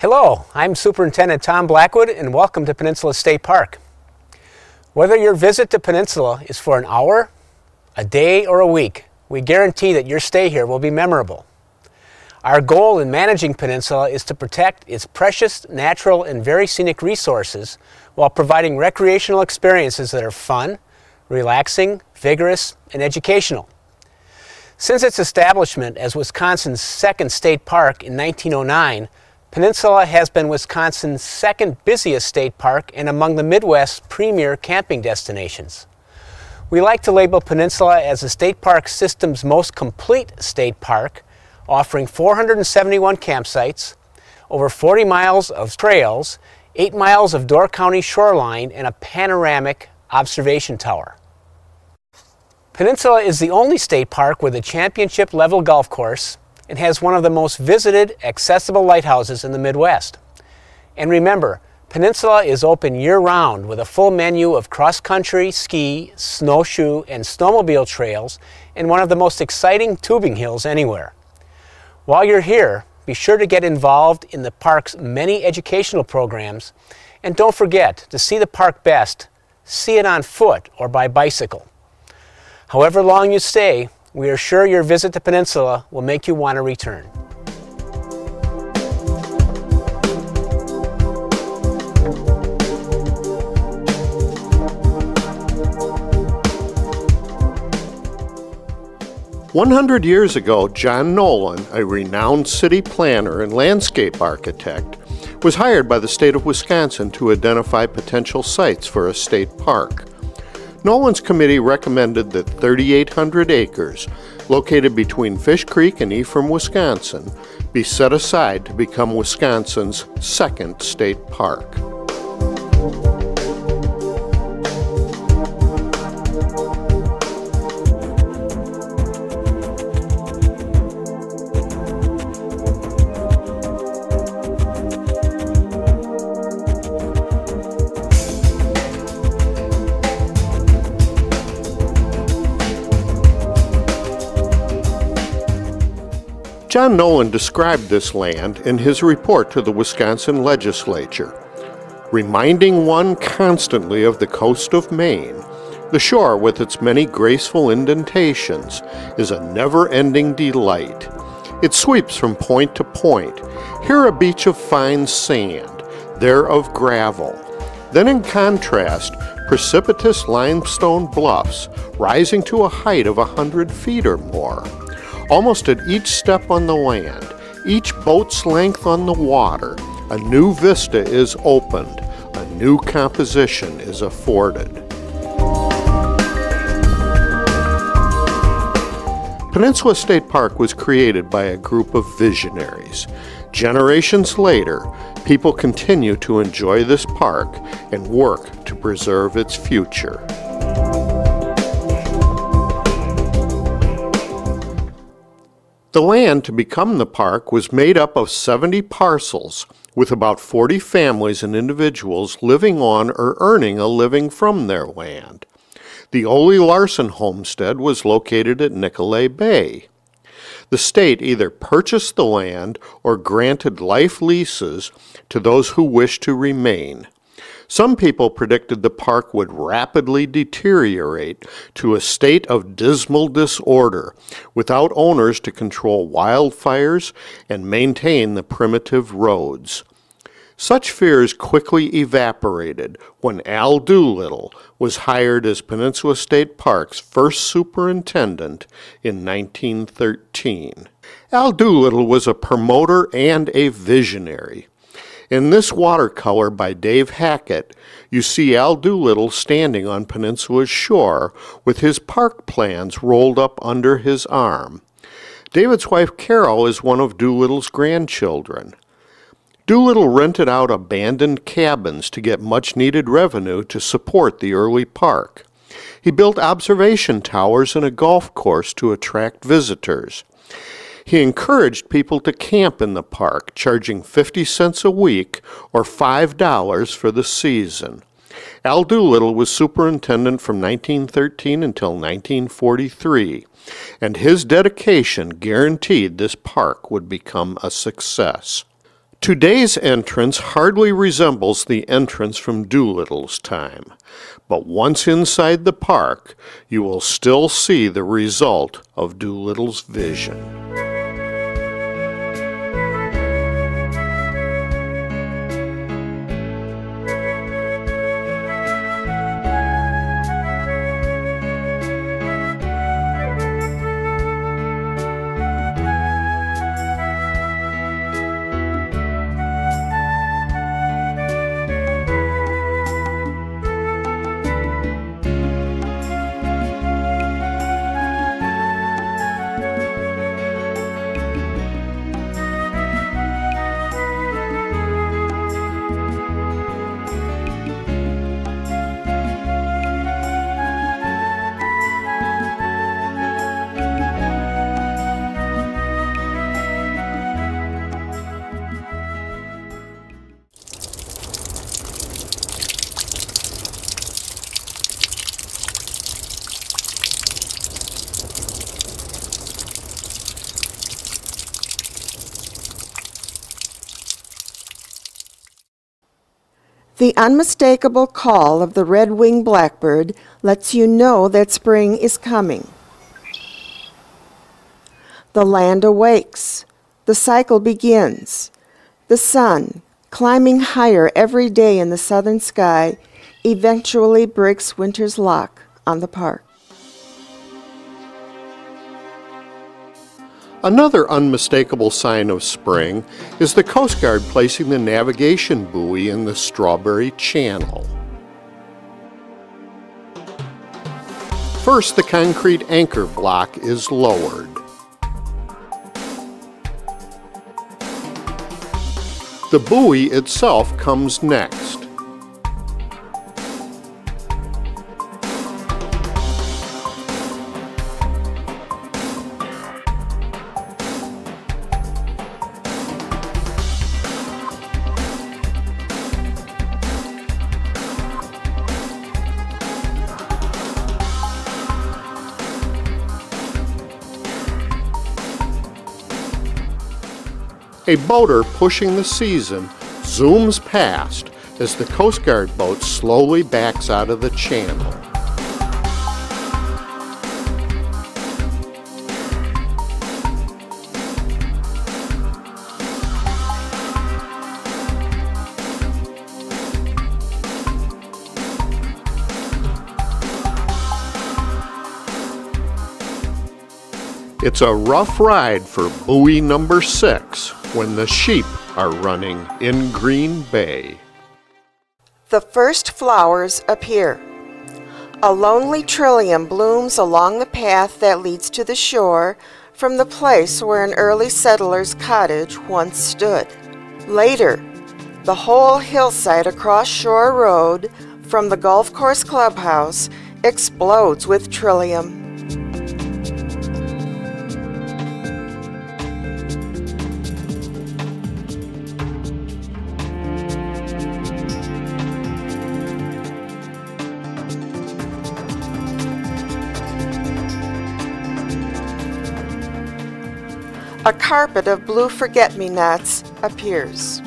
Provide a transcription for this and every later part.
Hello, I'm Superintendent Tom Blackwood and welcome to Peninsula State Park. Whether your visit to Peninsula is for an hour, a day, or a week, we guarantee that your stay here will be memorable. Our goal in managing Peninsula is to protect its precious, natural, and very scenic resources while providing recreational experiences that are fun, relaxing, vigorous, and educational. Since its establishment as Wisconsin's second state park in 1909, Peninsula has been Wisconsin's second busiest state park and among the Midwest's premier camping destinations. We like to label Peninsula as the state park system's most complete state park, offering 471 campsites, over 40 miles of trails, 8 miles of Door County shoreline, and a panoramic observation tower. Peninsula is the only state park with a championship-level golf course and has one of the most visited, accessible lighthouses in the Midwest. And remember, Peninsula is open year-round with a full menu of cross-country, ski, snowshoe, and snowmobile trails and one of the most exciting tubing hills anywhere. While you're here, be sure to get involved in the park's many educational programs, and don't forget to see the park best, see it on foot or by bicycle. However long you stay, we are sure your visit to Peninsula will make you want to return. "100 years ago, John Nolan, a renowned city planner and landscape architect, was hired by the state of Wisconsin to identify potential sites for a state park. Nolan's committee recommended that 3,800 acres, located between Fish Creek and Ephraim, Wisconsin, be set aside to become Wisconsin's second state park. John Nolan described this land in his report to the Wisconsin legislature. Reminding one constantly of the coast of Maine, the shore with its many graceful indentations is a never-ending delight. It sweeps from point to point, here a beach of fine sand, there of gravel. Then in contrast, precipitous limestone bluffs rising to a height of 100 feet or more. Almost at each step on the land, each boat's length on the water, a new vista is opened, a new composition is afforded. Peninsula State Park was created by a group of visionaries. Generations later, people continue to enjoy this park and work to preserve its future. The land to become the park was made up of 70 parcels, with about 40 families and individuals living on or earning a living from their land. The Ole Larson homestead was located at Nicolay Bay. The state either purchased the land or granted life leases to those who wished to remain. Some people predicted the park would rapidly deteriorate to a state of dismal disorder, without owners to control wildfires and maintain the primitive roads. Such fears quickly evaporated when Al Doolittle was hired as Peninsula State Park's first superintendent in 1913. Al Doolittle was a promoter and a visionary. In this watercolor by Dave Hackett, you see Al Doolittle standing on Peninsula's shore with his park plans rolled up under his arm. David's wife Carol is one of Doolittle's grandchildren. Doolittle rented out abandoned cabins to get much-needed revenue to support the early park. He built observation towers and a golf course to attract visitors. He encouraged people to camp in the park, charging 50 cents a week or $5 for the season. Al Doolittle was superintendent from 1913 until 1943, and his dedication guaranteed this park would become a success. Today's entrance hardly resembles the entrance from Doolittle's time, but once inside the park, you will still see the result of Doolittle's vision. The unmistakable call of the red-winged blackbird lets you know that spring is coming. The land awakes. The cycle begins. The sun, climbing higher every day in the southern sky, eventually breaks winter's lock on the park. Another unmistakable sign of spring is the Coast Guard placing the navigation buoy in the Strawberry Channel. First, the concrete anchor block is lowered. The buoy itself comes next. A boater pushing the season zooms past as the Coast Guard boat slowly backs out of the channel. It's a rough ride for buoy number 6 when the sheep are running in Green Bay. The first flowers appear. A lonely trillium blooms along the path that leads to the shore from the place where an early settler's cottage once stood. Later, the whole hillside across Shore Road from the golf course clubhouse explodes with trillium. A carpet of blue forget-me-nots appears.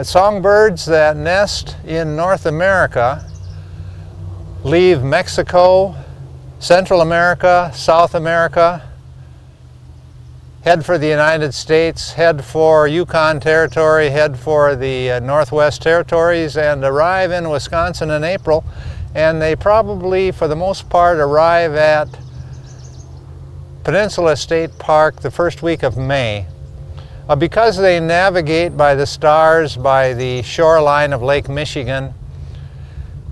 Songbirds that nest in North America leave Mexico, Central America, South America, head for the United States, head for Yukon Territory, head for the Northwest Territories, and arrive in Wisconsin in April. And they probably, for the most part, arrive at Peninsula State Park the first week of May. Because they navigate by the stars by the shoreline of Lake Michigan,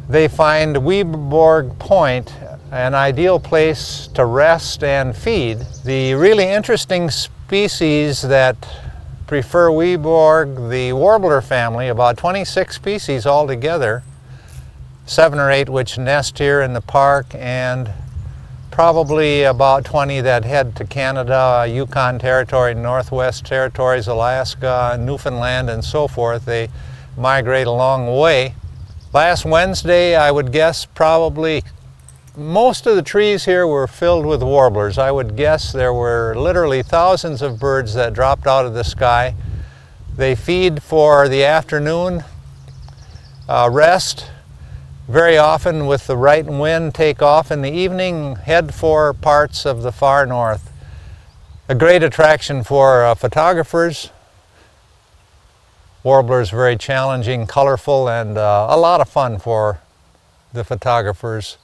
they find Weborg Point an ideal place to rest and feed. The really interesting species that prefer Weborg, the warbler family, about 26 species altogether, 7 or 8 which nest here in the park, and probably about 20 that head to Canada, Yukon Territory, Northwest Territories, Alaska, Newfoundland, and so forth. They migrate a long way. Last Wednesday, I would guess probably most of the trees here were filled with warblers. I would guess there were literally thousands of birds that dropped out of the sky. They feed for the afternoon rest. Very often, with the right wind, take off in the evening, head for parts of the far north. A great attraction for photographers. Warblers very challenging, colorful, and a lot of fun for the photographers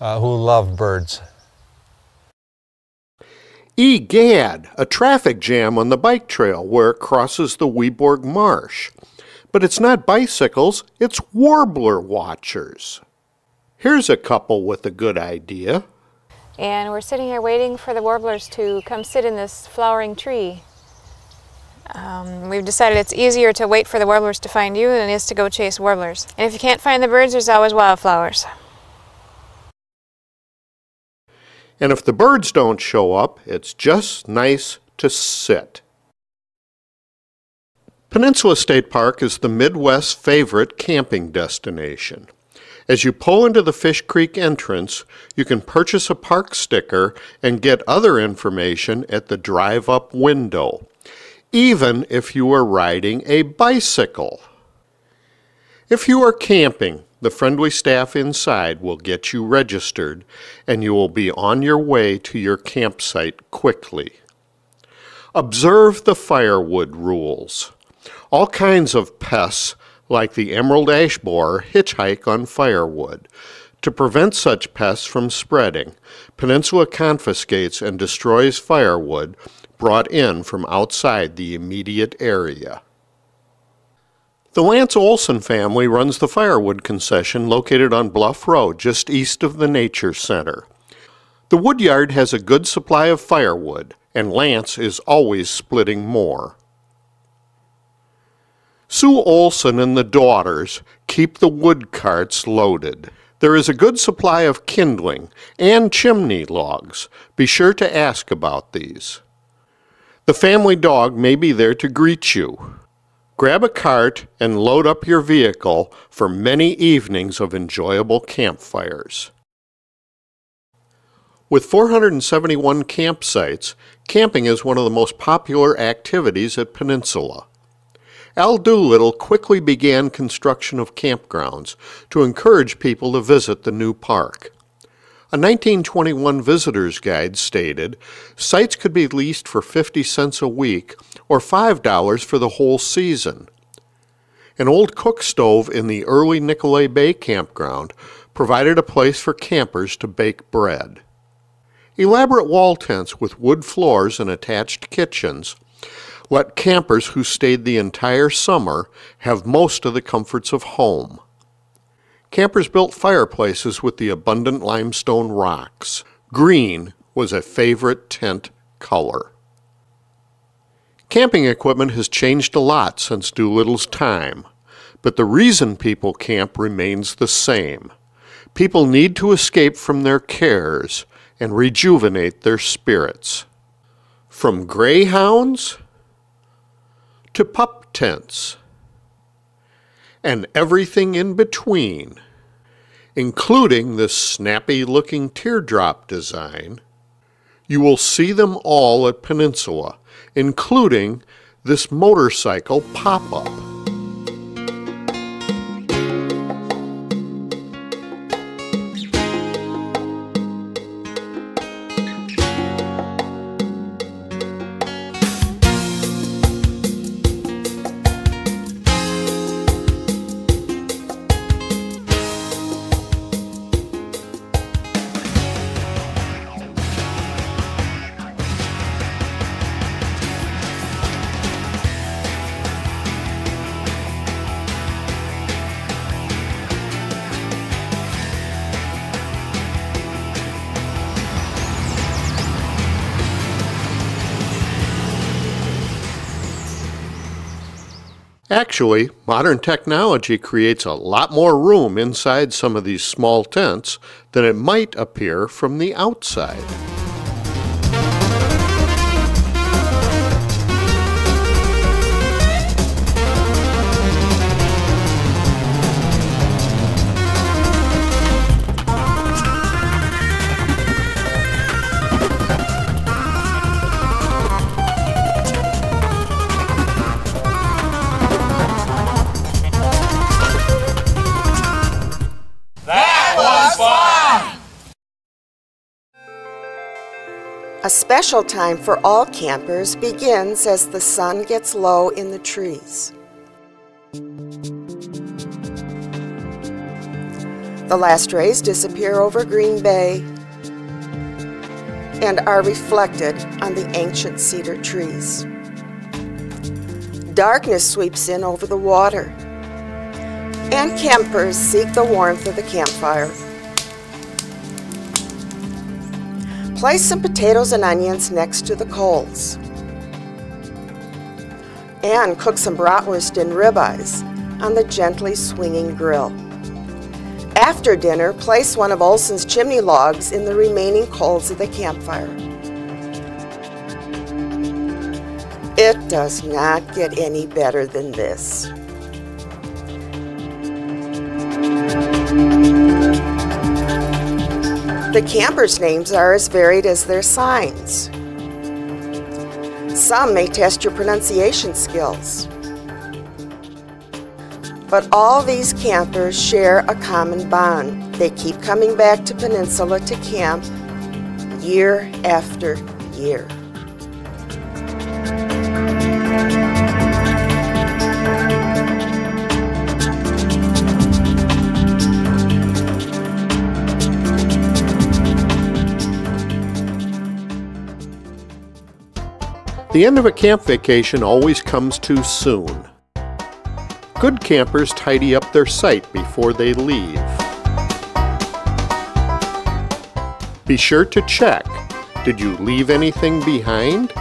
who love birds. Egad, a traffic jam on the bike trail where it crosses the Weborg Marsh. But it's not bicycles, it's warbler watchers. Here's a couple with a good idea. And we're sitting here waiting for the warblers to come sit in this flowering tree. We've decided it's easier to wait for the warblers to find you than it is to go chase warblers. And if you can't find the birds, there's always wildflowers. And if the birds don't show up, it's just nice to sit. Peninsula State Park is the Midwest's favorite camping destination. As you pull into the Fish Creek entrance, you can purchase a park sticker and get other information at the drive-up window, even if you are riding a bicycle. If you are camping, the friendly staff inside will get you registered, and you will be on your way to your campsite quickly. Observe the firewood rules. All kinds of pests, like the emerald ash borer, hitchhike on firewood. To prevent such pests from spreading, Peninsula confiscates and destroys firewood brought in from outside the immediate area. The Lance Olson family runs the firewood concession located on Bluff Road, just east of the Nature Center. The woodyard has a good supply of firewood, and Lance is always splitting more. Sue Olson and the daughters keep the wood carts loaded. There is a good supply of kindling and chimney logs. Be sure to ask about these. The family dog may be there to greet you. Grab a cart and load up your vehicle for many evenings of enjoyable campfires. With 471 campsites, camping is one of the most popular activities at Peninsula. Al Doolittle quickly began construction of campgrounds to encourage people to visit the new park. A 1921 visitor's guide stated, sites could be leased for 50 cents a week or $5 for the whole season. An old cook stove in the early Nicolay Bay campground provided a place for campers to bake bread. Elaborate wall tents with wood floors and attached kitchens let campers who stayed the entire summer have most of the comforts of home. Campers built fireplaces with the abundant limestone rocks. Green was a favorite tent color. Camping equipment has changed a lot since Doolittle's time, but the reason people camp remains the same. People need to escape from their cares and rejuvenate their spirits. From greyhounds to pup tents, and everything in between, including this snappy-looking teardrop design, you will see them all at Peninsula, including this motorcycle pop-up. Actually, modern technology creates a lot more room inside some of these small tents than it might appear from the outside. A special time for all campers begins as the sun gets low in the trees. The last rays disappear over Green Bay and are reflected on the ancient cedar trees. Darkness sweeps in over the water, and campers seek the warmth of the campfire. Place some potatoes and onions next to the coals. And cook some bratwurst and ribeyes on the gently swinging grill. After dinner, place one of Olson's chimney logs in the remaining coals of the campfire. It does not get any better than this. The campers' names are as varied as their signs. Some may test your pronunciation skills. But all these campers share a common bond. They keep coming back to Peninsula to camp year after year. The end of a camp vacation always comes too soon. Good campers tidy up their site before they leave. Be sure to check. Did you leave anything behind?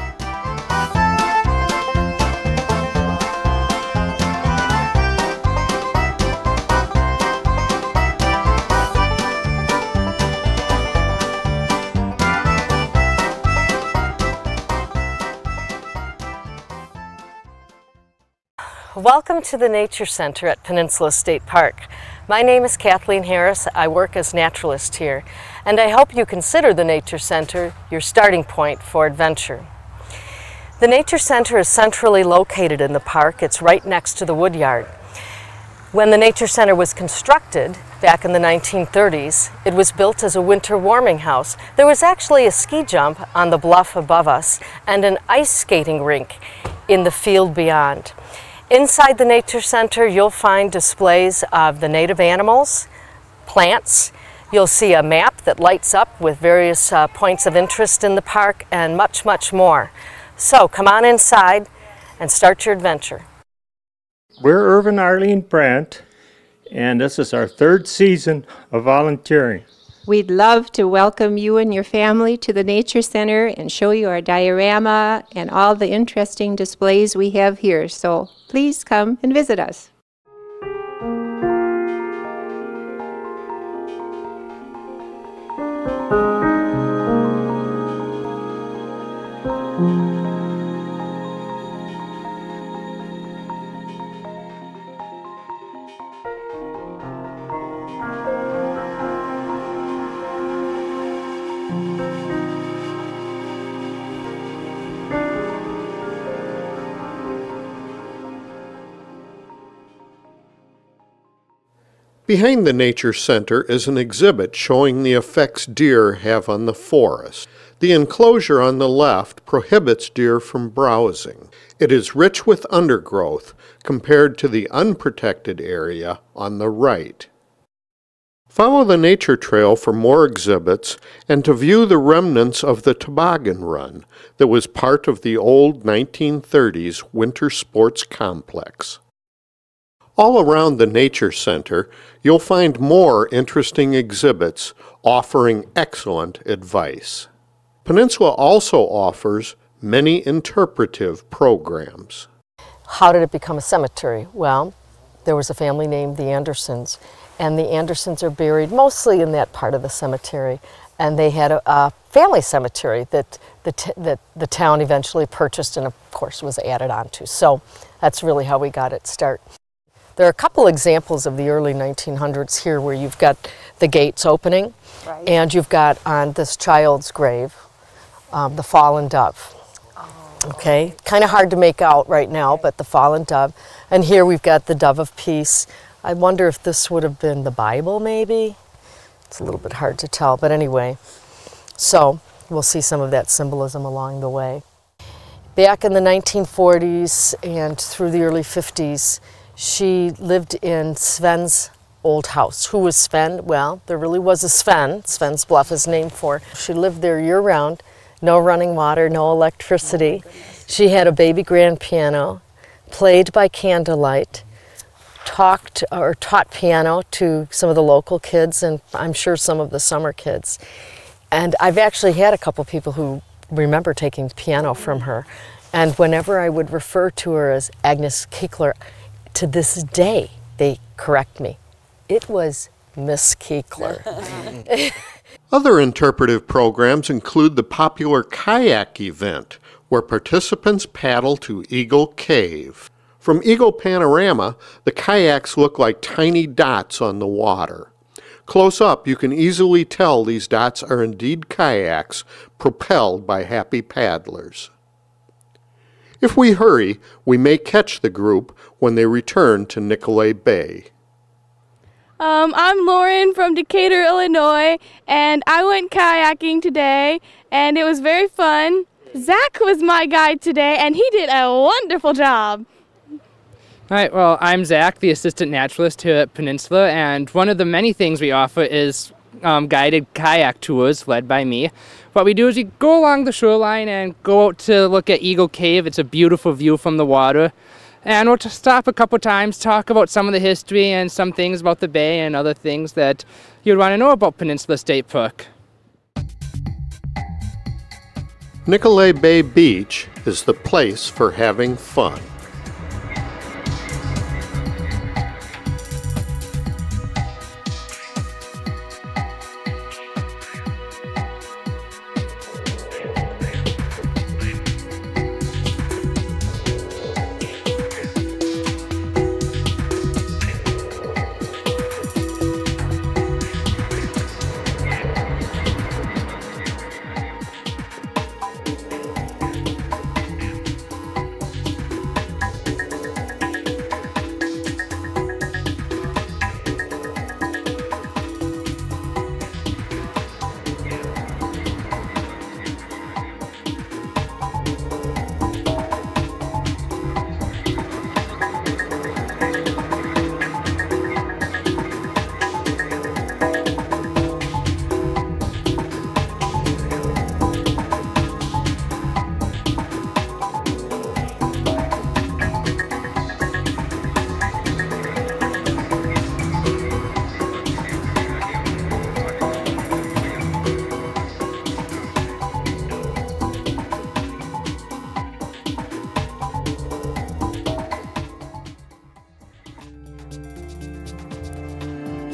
Welcome to the Nature Center at Peninsula State Park. My name is Kathleen Harris. I work as naturalist here, and I hope you consider the Nature Center your starting point for adventure. The Nature Center is centrally located in the park. It's right next to the woodyard. When the Nature Center was constructed back in the 1930s, it was built as a winter warming house. There was actually a ski jump on the bluff above us and an ice skating rink in the field beyond. Inside the Nature Center, you'll find displays of the native animals, plants. You'll see a map that lights up with various points of interest in the park and much, much more. So come on inside and start your adventure. We're Irvin Arlene Brandt, and this is our third season of volunteering. We'd love to welcome you and your family to the Nature Center and show you our diorama and all the interesting displays we have here. So please come and visit us. Behind the Nature Center is an exhibit showing the effects deer have on the forest. The enclosure on the left prohibits deer from browsing. It is rich with undergrowth compared to the unprotected area on the right. Follow the nature trail for more exhibits and to view the remnants of the toboggan run that was part of the old 1930s winter sports complex. All around the Nature Center, you'll find more interesting exhibits offering excellent advice. Peninsula also offers many interpretive programs. How did it become a cemetery? Well, there was a family named the Andersons, and the Andersons are buried mostly in that part of the cemetery. And they had a family cemetery that the town eventually purchased and, of course, was added onto. So that's really how we got its start. There are a couple examples of the early 1900s here where you've got the gates opening, right, and you've got on this child's grave the fallen dove. Okay, kind of hard to make out right now, but the fallen dove. And here we've got the dove of peace. I wonder if this would have been the Bible, maybe? It's a little bit hard to tell, but anyway. So we'll see some of that symbolism along the way. Back in the 1940s and through the early 50s, she lived in Sven's old house. Who was Sven? Well, there really was a Sven. Sven's Bluff is named for. She lived there year-round. No running water, no electricity. She had a baby grand piano, played by candlelight, taught piano to some of the local kids and I'm sure some of the summer kids. And I've actually had a couple people who remember taking piano from her. And whenever I would refer to her as Agnes Keekler, to this day, they correct me. It was Miss Keekler. Other interpretive programs include the popular kayak event, where participants paddle to Eagle Cave. From Eagle Panorama, the kayaks look like tiny dots on the water. Close up, you can easily tell these dots are indeed kayaks propelled by happy paddlers. If we hurry, we may catch the group when they return to Nicolet Bay. I'm Lauren from Decatur, Illinois, and I went kayaking today, and it was very fun. Zach was my guide today, and he did a wonderful job. All right, well, I'm Zach, the assistant naturalist here at Peninsula, and one of the many things we offer is guided kayak tours led by me. What we do is we go along the shoreline and go out to look at Eagle Cave. It's a beautiful view from the water. And we'll stop a couple times, talk about some of the history and some things about the bay and other things that you'd want to know about Peninsula State Park. Nicolet Bay Beach is the place for having fun.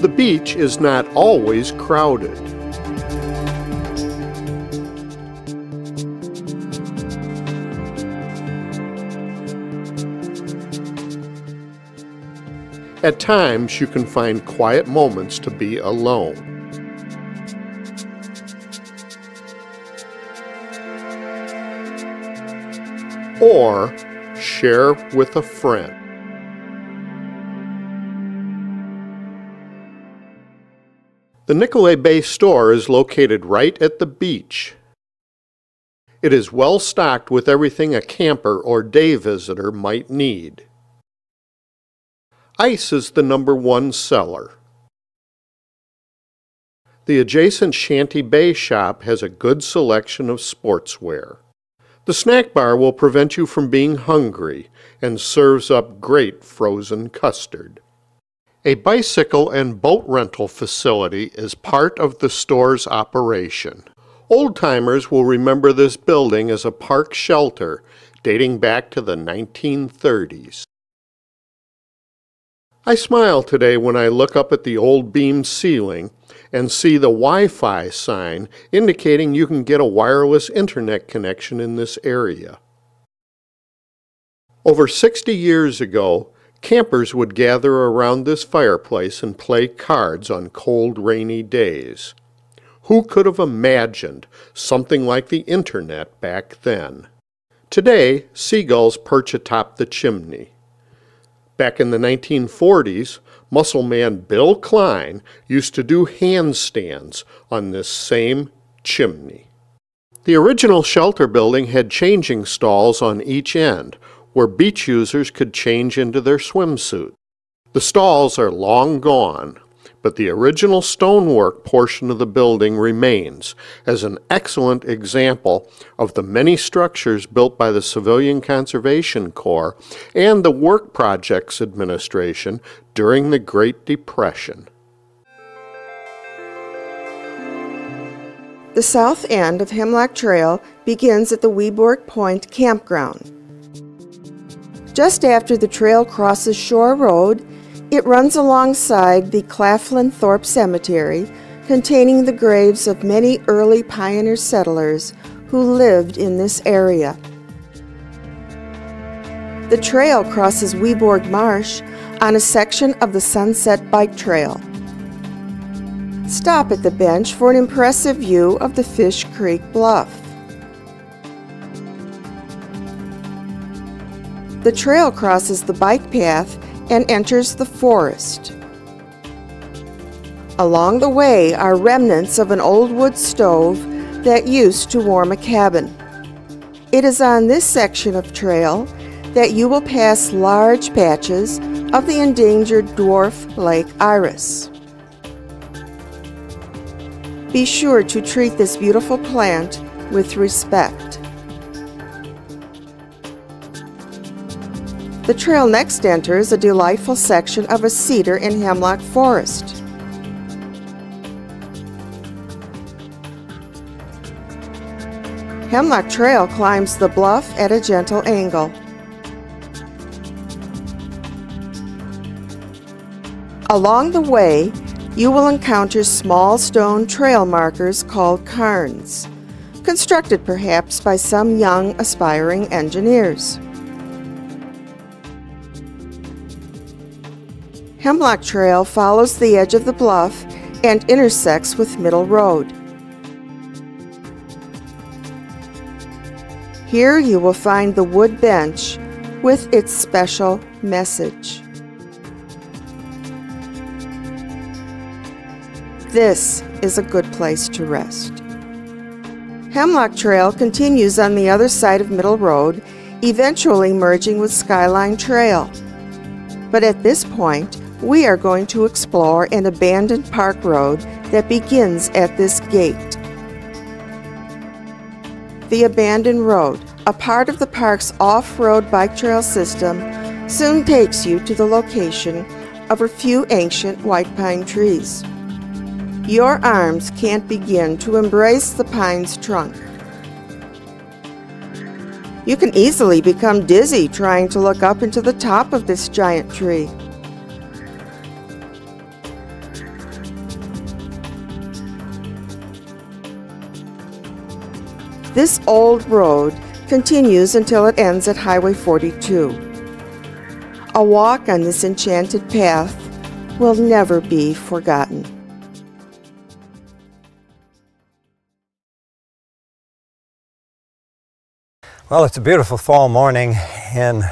The beach is not always crowded. At times, you can find quiet moments to be alone. Or share with a friend. The Nicolet Bay store is located right at the beach. It is well stocked with everything a camper or day visitor might need. Ice is the #1 seller. The adjacent Shanty Bay shop has a good selection of sportswear. The snack bar will prevent you from being hungry and serves up great frozen custard. A bicycle and boat rental facility is part of the store's operation. Old-timers will remember this building as a park shelter dating back to the 1930s. I smile today when I look up at the old beam ceiling and see the Wi-Fi sign indicating you can get a wireless internet connection in this area. Over 60 years ago, campers would gather around this fireplace and play cards on cold, rainy days. Who could have imagined something like the internet back then? Today, seagulls perch atop the chimney. Back in the 1940s, muscle man Bill Klein used to do handstands on this same chimney. The original shelter building had changing stalls on each end, where beach users could change into their swimsuit. The stalls are long gone, but the original stonework portion of the building remains as an excellent example of the many structures built by the Civilian Conservation Corps and the Work Projects Administration during the Great Depression. The south end of Hemlock Trail begins at the Weborg Point Campground. Just after the trail crosses Shore Road, it runs alongside the Claflin Thorpe Cemetery, containing the graves of many early pioneer settlers who lived in this area. The trail crosses Weborg Marsh on a section of the Sunset Bike Trail. Stop at the bench for an impressive view of the Fish Creek Bluff. The trail crosses the bike path and enters the forest. Along the way are remnants of an old wood stove that used to warm a cabin. It is on this section of trail that you will pass large patches of the endangered dwarf lake iris. Be sure to treat this beautiful plant with respect. The trail next enters a delightful section of a cedar and hemlock forest. Hemlock Trail climbs the bluff at a gentle angle. Along the way, you will encounter small stone trail markers called cairns, constructed perhaps by some young aspiring engineers. Hemlock Trail follows the edge of the bluff and intersects with Middle Road. Here you will find the wood bench with its special message. This is a good place to rest. Hemlock Trail continues on the other side of Middle Road, eventually merging with Skyline Trail. But at this point, we are going to explore an abandoned park road that begins at this gate. The abandoned road, a part of the park's off-road bike trail system, soon takes you to the location of a few ancient white pine trees. Your arms can't begin to embrace the pine's trunk. You can easily become dizzy trying to look up into the top of this giant tree. This old road continues until it ends at Highway 42. A walk on this enchanted path will never be forgotten. Well, it's a beautiful fall morning in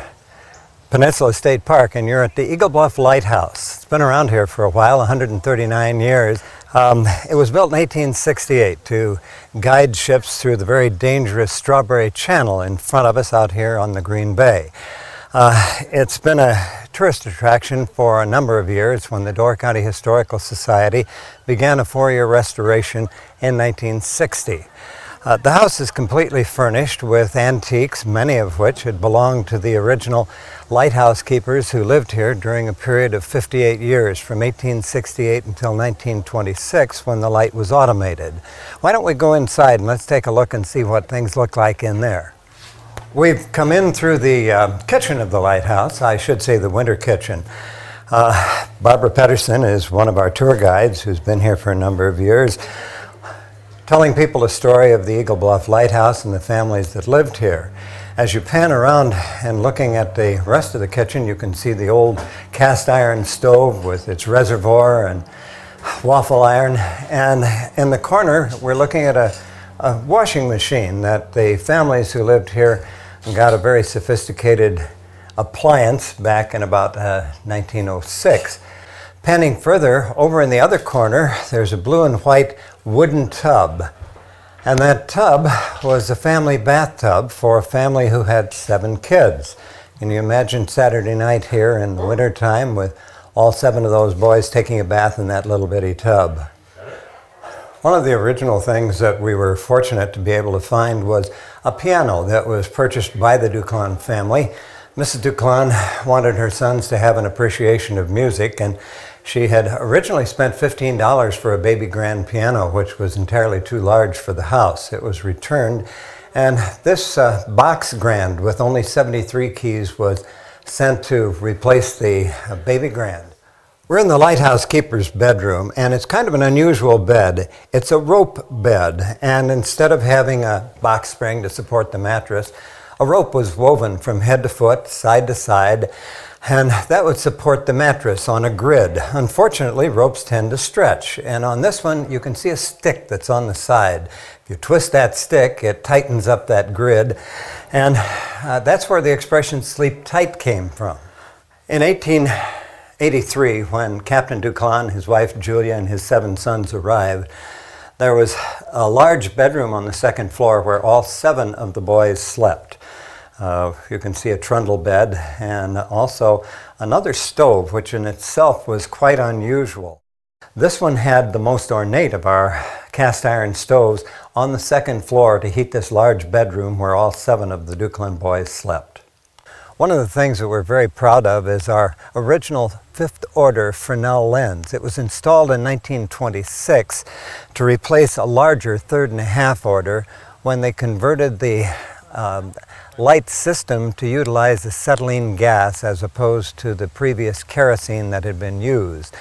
Peninsula State Park, and you're at the Eagle Bluff Lighthouse. It's been around here for a while, 139 years. It was built in 1868 to guide ships through the very dangerous Strawberry Channel in front of us out here on the Green Bay. It's been a tourist attraction for a number of years when the Door County Historical Society began a 4-year restoration in 1960. The house is completely furnished with antiques, many of which had belonged to the original lighthouse keepers who lived here during a period of 58 years, from 1868 until 1926, when the light was automated. Why don't we go inside and let's take a look and see what things look like in there. We've come in through the kitchen of the lighthouse, I should say the winter kitchen. Barbara Pedersen is one of our tour guides who's been here for a number of years, telling people the story of the Eagle Bluff Lighthouse and the families that lived here. As you pan around and looking at the rest of the kitchen, you can see the old cast iron stove with its reservoir and waffle iron. And in the corner, we're looking at a washing machine that the families who lived here got a very sophisticated appliance back in about 1906. Panning further, over in the other corner, there's a blue and white wooden tub. And that tub was a family bathtub for a family who had 7 kids. Can you imagine Saturday night here in the wintertime with all 7 of those boys taking a bath in that little bitty tub? One of the original things that we were fortunate to be able to find was a piano that was purchased by the Duclon family. Mrs. Duclon wanted her sons to have an appreciation of music, and she had originally spent $15 for a baby grand piano, which was entirely too large for the house. It was returned, and this box grand with only 73 keys was sent to replace the baby grand. We're in the lighthouse keeper's bedroom, and it's kind of an unusual bed. It's a rope bed, and instead of having a box spring to support the mattress, a rope was woven from head to foot, side to side, and that would support the mattress on a grid. Unfortunately, ropes tend to stretch, and on this one you can see a stick that's on the side. If you twist that stick, it tightens up that grid, and that's where the expression sleep tight came from. In 1883, when Captain Duclon, his wife Julia, and his 7 sons arrived, there was a large bedroom on the 2nd floor where all 7 of the boys slept. You can see a trundle bed and also another stove, which in itself was quite unusual. This one had the most ornate of our cast iron stoves on the 2nd floor to heat this large bedroom where all 7 of the Duclon boys slept. One of the things that we're very proud of is our original 5th order Fresnel lens. It was installed in 1926 to replace a larger 3rd and a half order when they converted the light system to utilize acetylene gas as opposed to the previous kerosene that had been used.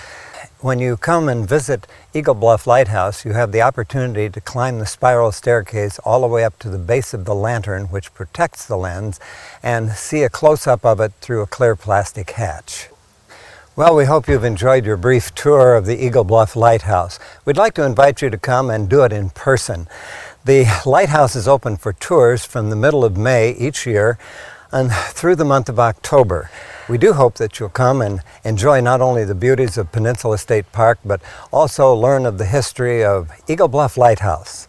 When you come and visit Eagle Bluff Lighthouse, you have the opportunity to climb the spiral staircase all the way up to the base of the lantern, which protects the lens, and see a close-up of it through a clear plastic hatch. Well, we hope you've enjoyed your brief tour of the Eagle Bluff Lighthouse. We'd like to invite you to come and do it in person. The lighthouse is open for tours from the middle of May each year and through the month of October. We do hope that you'll come and enjoy not only the beauties of Peninsula State Park, but also learn of the history of Eagle Bluff Lighthouse.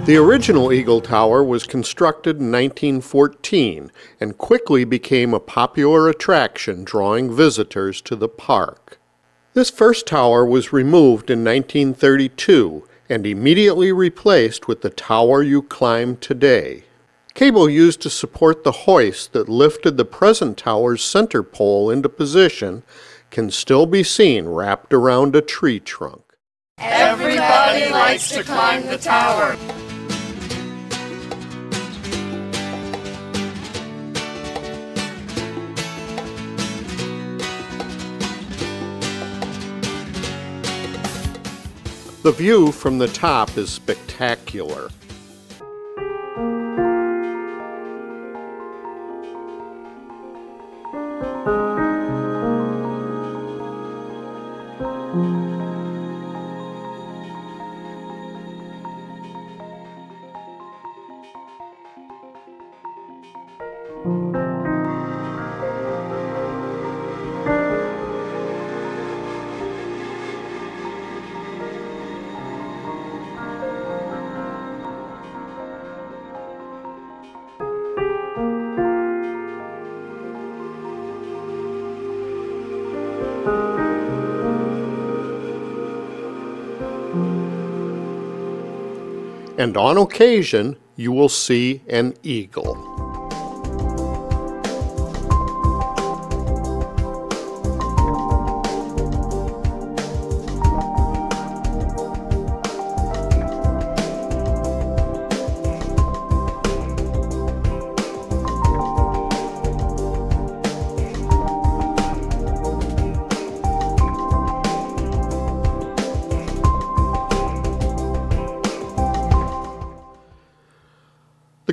The original Eagle Tower was constructed in 1914 and quickly became a popular attraction, drawing visitors to the park. This first tower was removed in 1932 and immediately replaced with the tower you climb today. Cable used to support the hoist that lifted the present tower's center pole into position can still be seen wrapped around a tree trunk. Everybody likes to climb the tower. The view from the top is spectacular. And on occasion, you will see an eagle.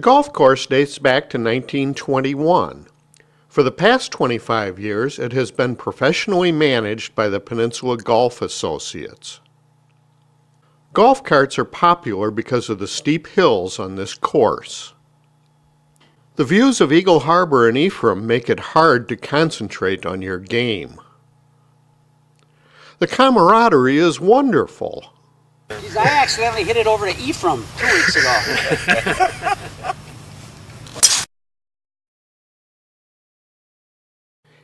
golf course dates back to 1921. For the past 25 years, it has been professionally managed by the Peninsula Golf Associates. Golf carts are popular because of the steep hills on this course. The views of Eagle Harbor and Ephraim make it hard to concentrate on your game. The camaraderie is wonderful. Geez, I accidentally hit it over to Ephraim 2 weeks ago.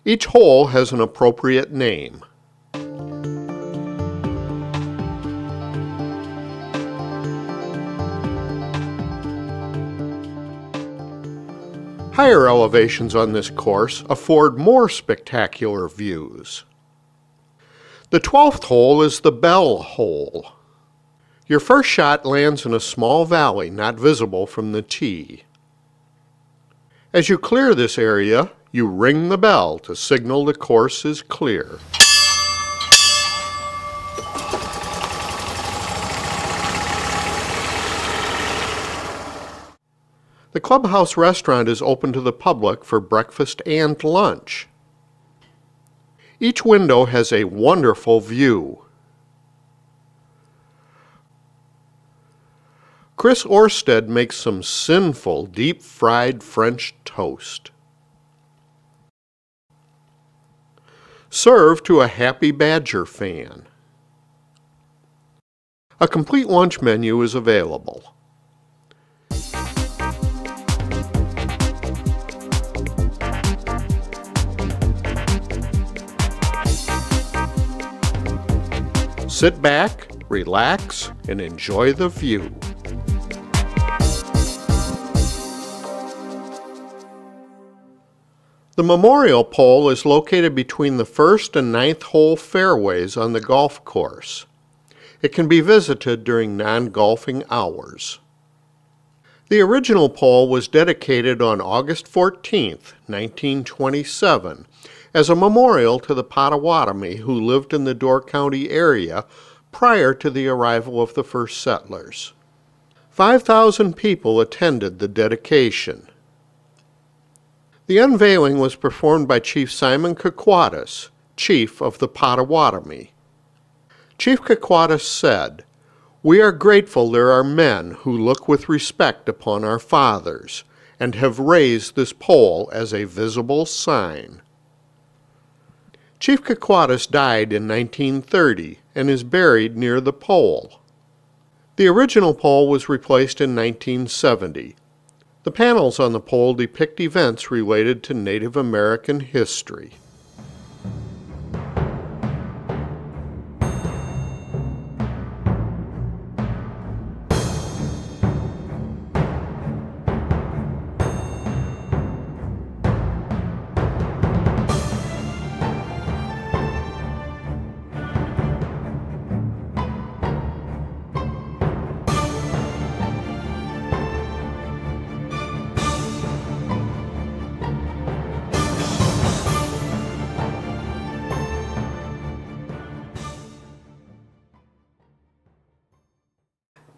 Each hole has an appropriate name. Higher elevations on this course afford more spectacular views. The 12th hole is the Bell hole. Your first shot lands in a small valley not visible from the tee. As you clear this area, you ring the bell to signal the course is clear. The clubhouse restaurant is open to the public for breakfast and lunch. Each window has a wonderful view. Chris Orsted makes some sinful deep-fried French toast. Serve to a happy Badger fan. A complete lunch menu is available. Sit back, relax, and enjoy the view. The memorial pole is located between the 1st and 9th hole fairways on the golf course. It can be visited during non-golfing hours. The original pole was dedicated on August 14, 1927, as a memorial to the Potawatomi who lived in the Door County area prior to the arrival of the first settlers. 5,000 people attended the dedication. The unveiling was performed by Chief Simon Kakwatis, Chief of the Potawatomi. Chief Kakwatis said, "We are grateful there are men who look with respect upon our fathers and have raised this pole as a visible sign." Chief Kakwatis died in 1930 and is buried near the pole. The original pole was replaced in 1970. The panels on the pole depict events related to Native American history.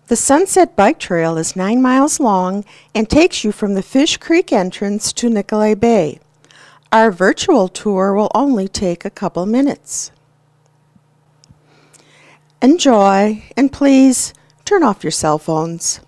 The Sunset Bike Trail is 9 miles long and takes you from the Fish Creek entrance to Nicolay Bay. Our virtual tour will only take a couple minutes. Enjoy, and please turn off your cell phones.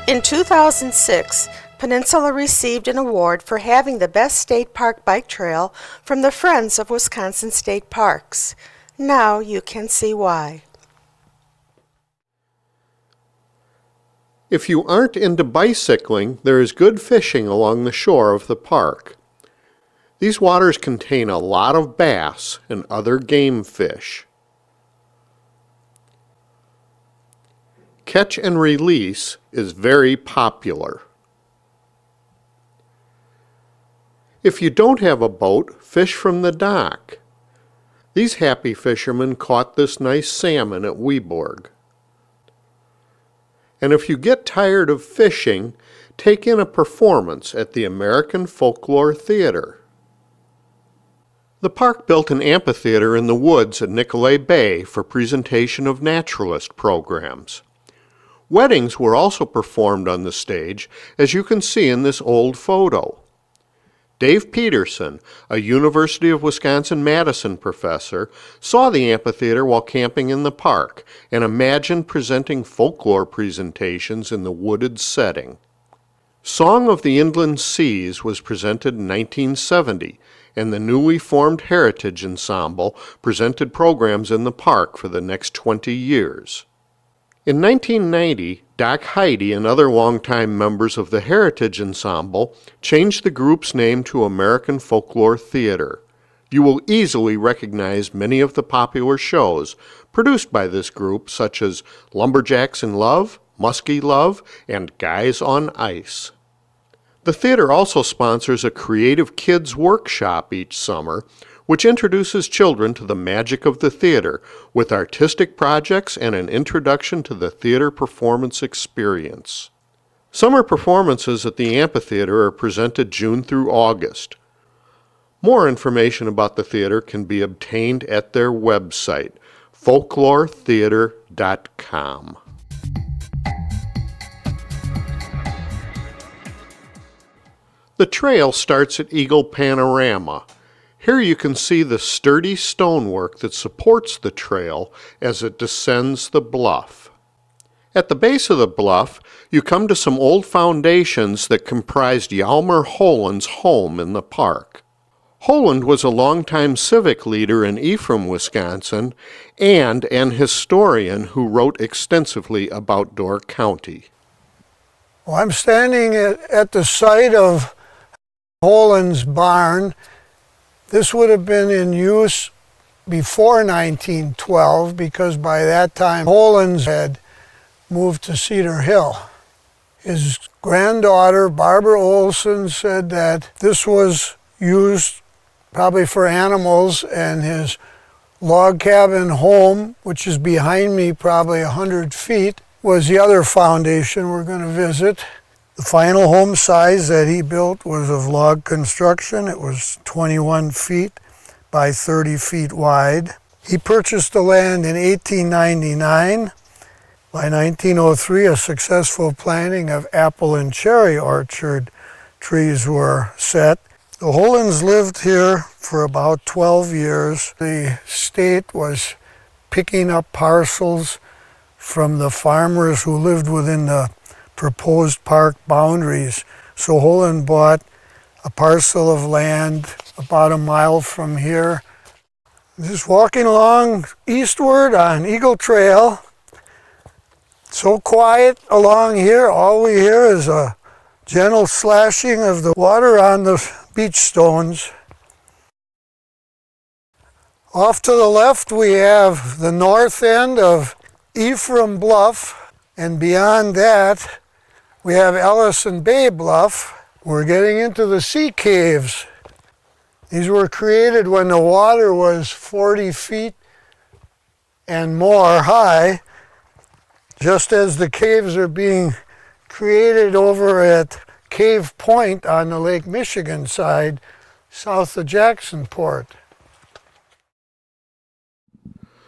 In 2006, Peninsula received an award for having the best state park bike trail from the Friends of Wisconsin State Parks. Now you can see why. If you aren't into bicycling, there is good fishing along the shore of the park. These waters contain a lot of bass and other game fish. Catch and release is very popular. If you don't have a boat, fish from the dock. These happy fishermen caught this nice salmon at Weborg. And if you get tired of fishing, take in a performance at the American Folklore Theater. The park built an amphitheater in the woods at Nicolay Bay for presentation of naturalist programs. Weddings were also performed on the stage, as you can see in this old photo. Dave Peterson, a University of Wisconsin-Madison professor, saw the amphitheater while camping in the park and imagined presenting folklore presentations in the wooded setting. Song of the Inland Seas was presented in 1970, and the newly formed Heritage Ensemble presented programs in the park for the next 20 years. In 1990, Doc Heidi and other longtime members of the Heritage Ensemble changed the group's name to American Folklore Theater. You will easily recognize many of the popular shows produced by this group, such as Lumberjacks in Love, Muskie Love, and Guys on Ice. The theater also sponsors a creative kids workshop each summer, which introduces children to the magic of the theater with artistic projects and an introduction to the theater performance experience. Summer performances at the amphitheater are presented June through August. More information about the theater can be obtained at their website, folkloretheater.com. The trail starts at Eagle Panorama. Here you can see the sturdy stonework that supports the trail as it descends the bluff. At the base of the bluff, you come to some old foundations that comprised Yalmer Holland's home in the park. Holland was a longtime civic leader in Ephraim, Wisconsin, and an historian who wrote extensively about Door County. Well, I'm standing at the site of Holland's barn. This would have been in use before 1912 because by that time Holland's had moved to Cedar Hill. His granddaughter, Barbara Olson, said that this was used probably for animals, and his log cabin home, which is behind me probably 100 feet, was the other foundation we're going to visit. The final home size that he built was of log construction. It was 21 feet by 30 feet wide. He purchased the land in 1899. By 1903, a successful planting of apple and cherry orchard trees were set. The Hollands lived here for about 12 years. The state was picking up parcels from the farmers who lived within the proposed park boundaries. So Holland bought a parcel of land about a mile from here. Just walking along eastward on Eagle Trail. So quiet along here, all we hear is a gentle slashing of the water on the beach stones. Off to the left we have the north end of Ephraim Bluff, and beyond that we have Ellison Bay Bluff. We're getting into the sea caves. These were created when the water was 40 feet and more high, just as the caves are being created over at Cave Point on the Lake Michigan side, south of Jacksonport.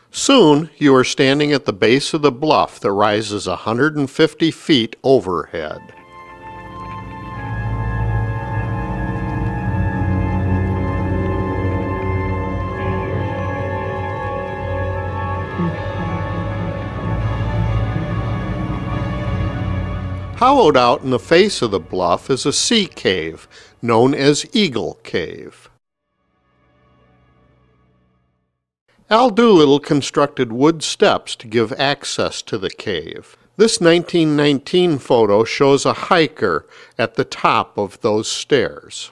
Soon you are standing at the base of the bluff that rises 150 feet overhead. Hollowed out in the face of the bluff is a sea cave, known as Eagle Cave. Al Doolittle constructed wood steps to give access to the cave. This 1919 photo shows a hiker at the top of those stairs.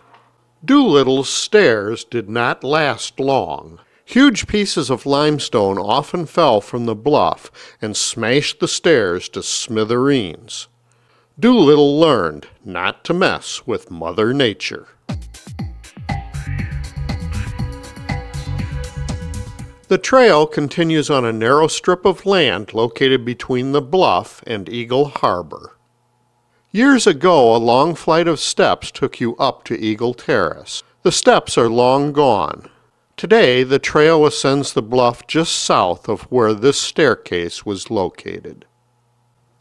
Doolittle's stairs did not last long. Huge pieces of limestone often fell from the bluff and smashed the stairs to smithereens. Doolittle learned not to mess with Mother Nature. The trail continues on a narrow strip of land located between the bluff and Eagle Harbor. Years ago, a long flight of steps took you up to Eagle Terrace. The steps are long gone. Today, the trail ascends the bluff just south of where this staircase was located.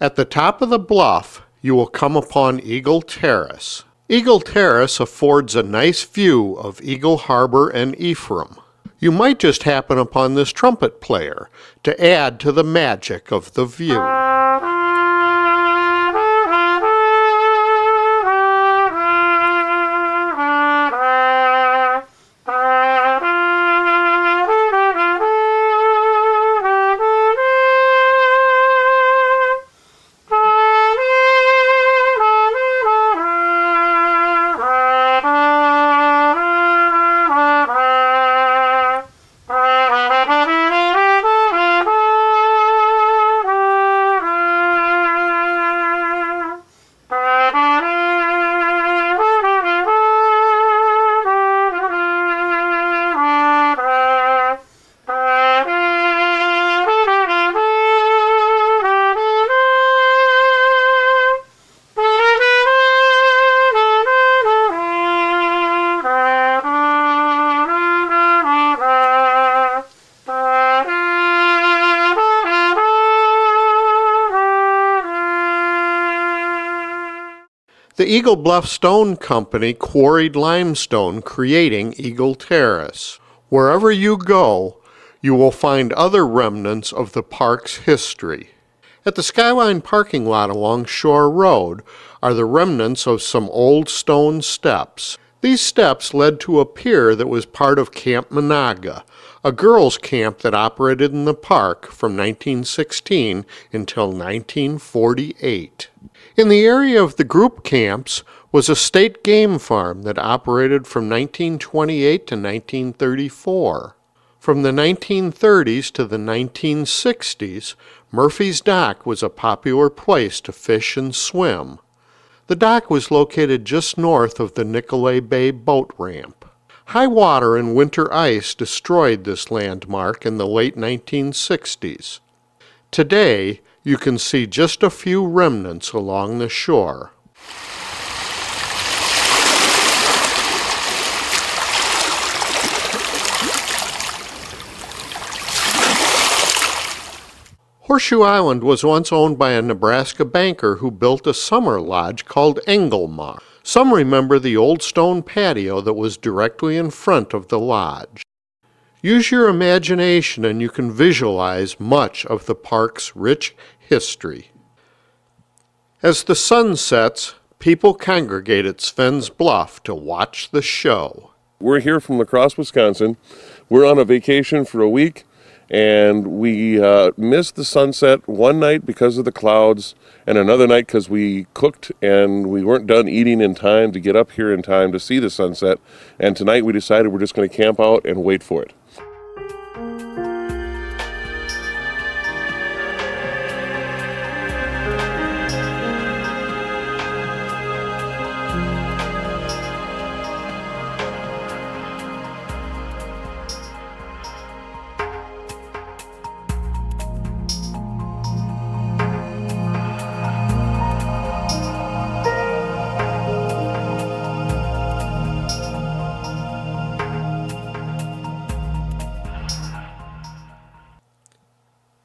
At the top of the bluff, you will come upon Eagle Terrace. Eagle Terrace affords a nice view of Eagle Harbor and Ephraim. You might just happen upon this trumpet player to add to the magic of the view. The Eagle Bluff Stone Company quarried limestone, creating Eagle Terrace. Wherever you go, you will find other remnants of the park's history. At the Skyline parking lot along Shore Road are the remnants of some old stone steps. These steps led to a pier that was part of Camp Monaga, a girls' camp that operated in the park from 1916 until 1948. In the area of the group camps was a state game farm that operated from 1928 to 1934. From the 1930s to the 1960s, Murphy's Dock was a popular place to fish and swim. The dock was located just north of the Nicolay Bay boat ramp. High water and winter ice destroyed this landmark in the late 1960s. Today, you can see just a few remnants along the shore. Horseshoe Island was once owned by a Nebraska banker who built a summer lodge called Engelmar. Some remember the old stone patio that was directly in front of the lodge. Use your imagination and you can visualize much of the park's rich history. As the sun sets, people congregate at Sven's Bluff to watch the show. We're here from La Crosse, Wisconsin. We're on a vacation for a week, and we missed the sunset one night because of the clouds, and another night because we cooked and we weren't done eating in time to get up here in time to see the sunset. And tonight we decided we're just going to camp out and wait for it.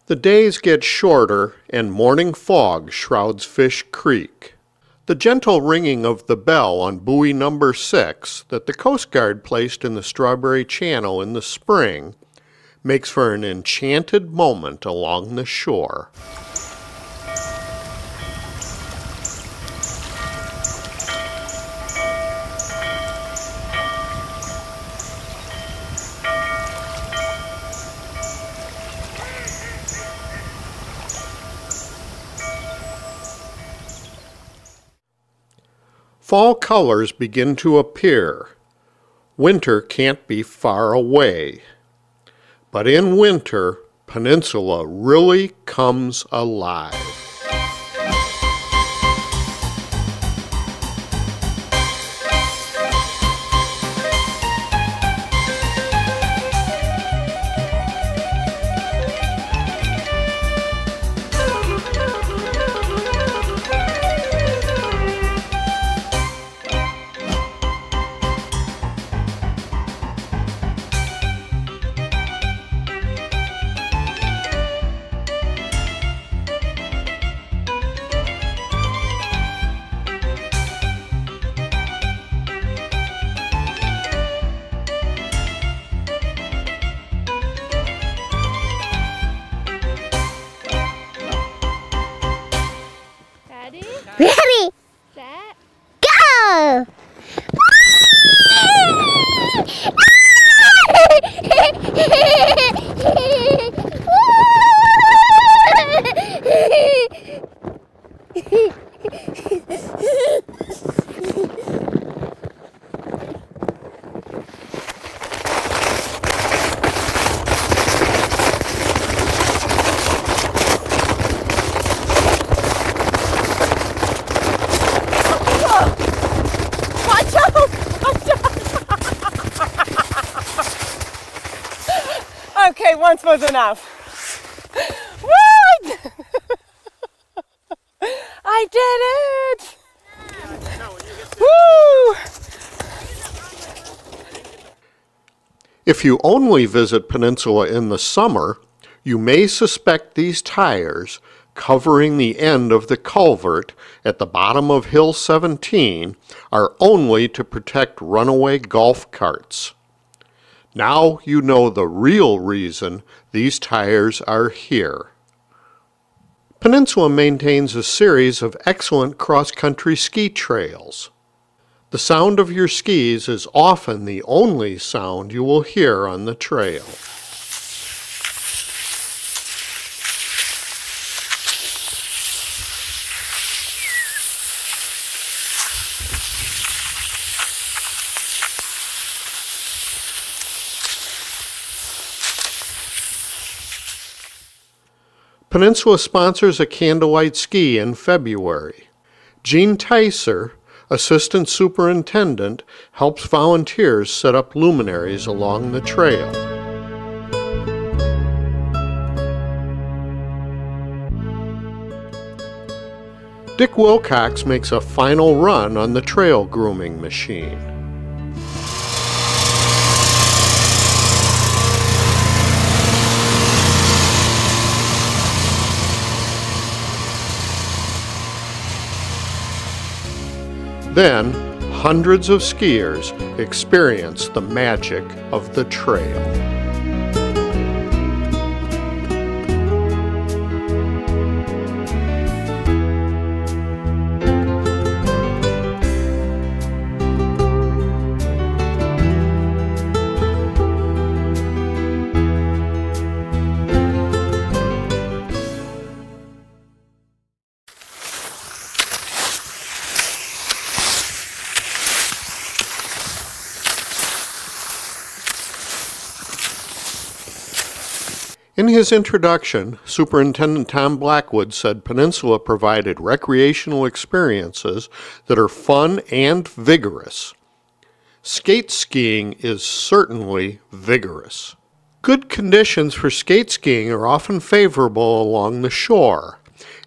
The days get shorter and morning fog shrouds Fish Creek. The gentle ringing of the bell on buoy number 6 that the Coast Guard placed in the Strawberry Channel in the spring makes for an enchanted moment along the shore. Fall colors begin to appear. Winter can't be far away. But in winter, Peninsula really comes alive. Ready, set, go! Okay, once was enough. What? I did it! Woo! If you only visit Peninsula in the summer, you may suspect these tires covering the end of the culvert at the bottom of Hill 17 are only to protect runaway golf carts. Now you know the real reason these tires are here. Peninsula maintains a series of excellent cross-country ski trails. The sound of your skis is often the only sound you will hear on the trail. Peninsula sponsors a candlelight ski in February. Gene Tyser, Assistant Superintendent, helps volunteers set up luminaries along the trail. Dick Wilcox makes a final run on the trail grooming machine. Then, hundreds of skiers experience the magic of the trail. In his introduction, Superintendent Tom Blackwood said Peninsula provided recreational experiences that are fun and vigorous. Skate skiing is certainly vigorous. Good conditions for skate skiing are often favorable along the shore,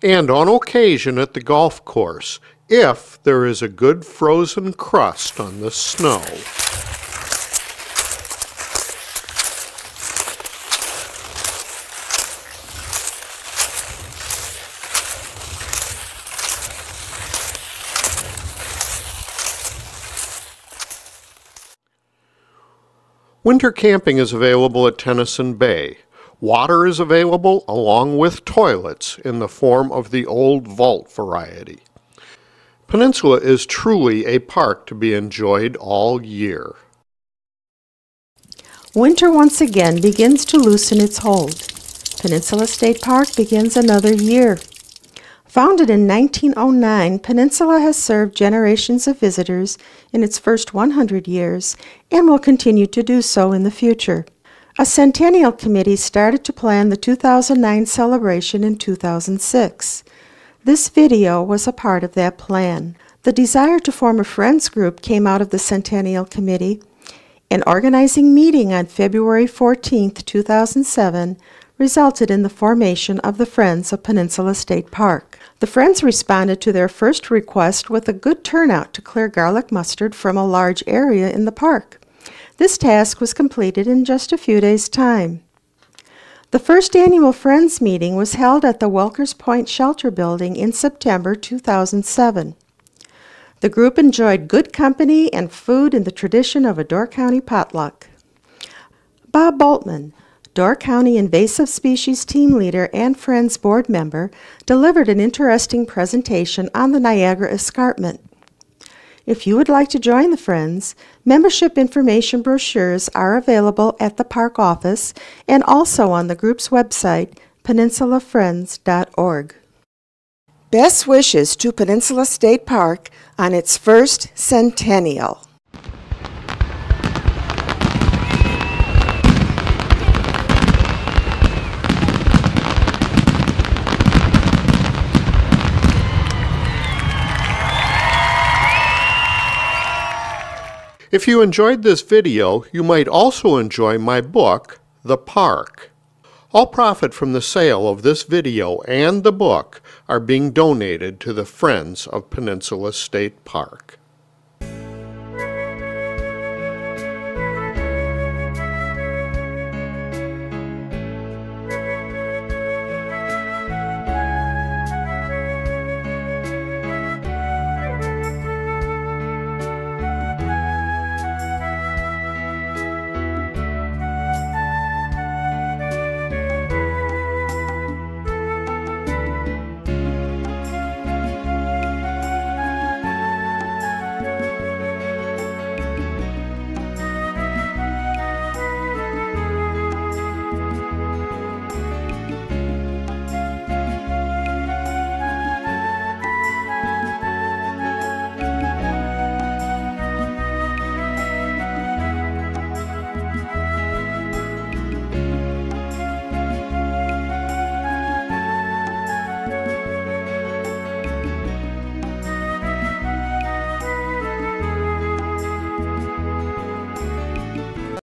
and on occasion at the golf course, if there is a good frozen crust on the snow. Winter camping is available at Tennyson Bay. Water is available along with toilets in the form of the old vault variety. Peninsula is truly a park to be enjoyed all year. Winter once again begins to loosen its hold. Peninsula State Park begins another year. Founded in 1909, Peninsula has served generations of visitors in its first 100 years and will continue to do so in the future. A Centennial Committee started to plan the 2009 celebration in 2006. This video was a part of that plan. The desire to form a Friends group came out of the Centennial Committee. An organizing meeting on February 14, 2007, resulted in the formation of the Friends of Peninsula State Park. The Friends responded to their first request with a good turnout to clear garlic mustard from a large area in the park. This task was completed in just a few days' time. The first annual Friends meeting was held at the Welkers Point Shelter Building in September 2007. The group enjoyed good company and food in the tradition of a Door County potluck. Bob Boltman, Door County Invasive Species Team Leader and Friends Board Member, delivered an interesting presentation on the Niagara Escarpment. If you would like to join the Friends, membership information brochures are available at the park office and also on the group's website, peninsulafriends.org. Best wishes to Peninsula State Park on its first centennial. If you enjoyed this video, you might also enjoy my book, The Park. All profit from the sale of this video and the book are being donated to the Friends of Peninsula State Park.